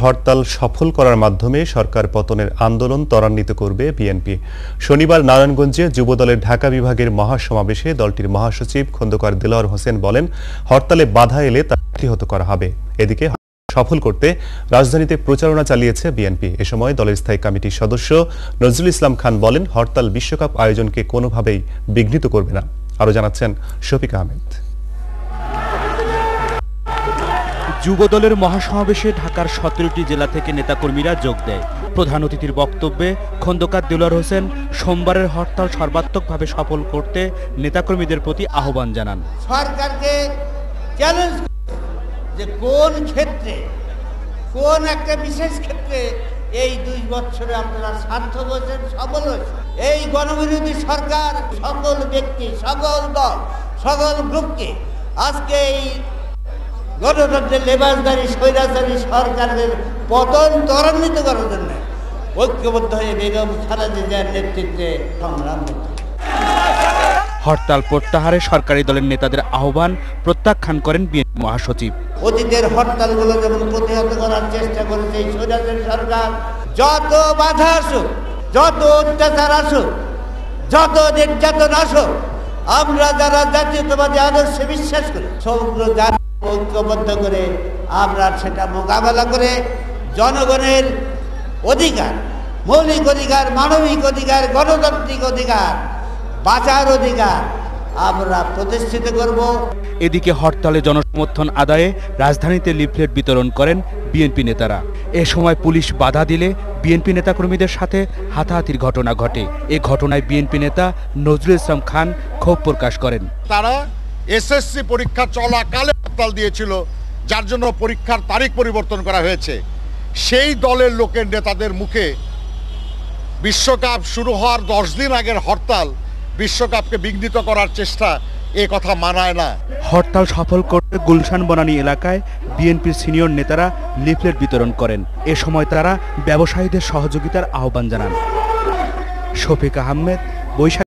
হরতাল সফল করার মাধ্যমে সরকার পতনের আন্দোলন ত্বরান্বিত করবে বিএনপি। শনিবার নারায়ণগঞ্জে যুবদলের ঢাকা বিভাগের মহাসমাবেশে দলটির মহাসচিব খন্দকার দেলোয়ার হোসেন বলেন, হরতালে বাধা এলে তা প্রতিহত করা হবে। এদিকে সফল করতে রাজধানীতে প্রচারণা চালিয়েছে বিএনপি। এ সময় দলের স্থায়ী কমিটির সদস্য নজরুল ইসলাম খান বলেন, হরতাল বিশ্বকাপ আয়োজনকে কোনোভাবেই বিঘ্নিত করবে না। আরও জানাচ্ছেন শফিক আহমেদ। যুবদলের মহাসমাবেশে ঢাকার 17টি জেলা থেকে নেতাকর্মীরা যোগ দেয়। প্রধান অতিথির বক্তব্যে খন্দকার দেলোয়ার হোসেন সোমবারের হরতাল সর্বাত্মকভাবে সফল করতে নেতাকর্মীদের প্রতি আহ্বান জানান। সরকারকে চ্যালেঞ্জ যে কোন ক্ষেত্রে, কোন একটা বিশেষ ক্ষেত্রে এই 2 বছরে আপনারা সার্থক হয়েছেন, সফল হয়েছেন। এই গণবিরোধী সরকার সকল ব্যক্তি, সকল দল, সকল গ্রুপকে আজকে এই গণতন্ত্রের লেবাসদারী স্বৈরাচারী সরকারের পতন ত্বরান্বিত করার জন্য ঐক্যবদ্ধ হয়ে বেগম খালেদা জিয়ার নেতৃত্বে সংগ্রাম করতে। হরতাল প্রত্যাহারে সরকারি দলের নেতাদের আহ্বান প্রত্যাখ্যান করেন বিএনপি মহাসচিব। অতীতের হরতালগুলো যেমন প্রতিহত করার চেষ্টা করেছে এই স্বৈরাচারী সরকার, যত বাধা আসুক, যত অত্যাচার আসুক, যত নির্যাতন আসুক, আমরা যারা জাতীয়তাবাদী আদর্শে বিশ্বাস করি সমগ্র জাতি ঐক্যবদ্ধ করে আমরা সেটা মোকাবেলা করে জনগণের অধিকার, মৌলিক অধিকার, মানবিক অধিকার, গণতান্ত্রিক অধিকার, বাঁচার অধিকার আমরা প্রতিষ্ঠিত করব। এদিকে হরতালে জনসমর্থন আদায়ে রাজধানীতে লিফলেট বিতরণ করেন বিএনপি নেতারা। এ সময় পুলিশ বাধা দিলে বিএনপি নেতাকর্মীদের সাথে হাতাহাতির ঘটনা ঘটে। এ ঘটনায় বিএনপি নেতা নজরুল ইসলাম খান ক্ষোভ প্রকাশ করেন। তারা এসএসসি পরীক্ষা চলাকালে হরতাল দিয়েছিল, যার জন্য পরীক্ষার তারিখ পরিবর্তন করা হয়েছে। সেই দলের লোকের নেতাদের মুখে বিশ্বকাপ শুরু হওয়ার 10 দিন আগের হরতাল বিশ্বকাপকে বিঘ্নিত করার চেষ্টা, এ কথা মানায় না। হরতাল সফল করতে গুলশান বনানী এলাকায় বিএনপির সিনিয়র নেতারা লিফলেট বিতরণ করেন। এ সময় তারা ব্যবসায়ীদের সহযোগিতার আহ্বান জানান। শফিক আহমেদ, বৈশাখ।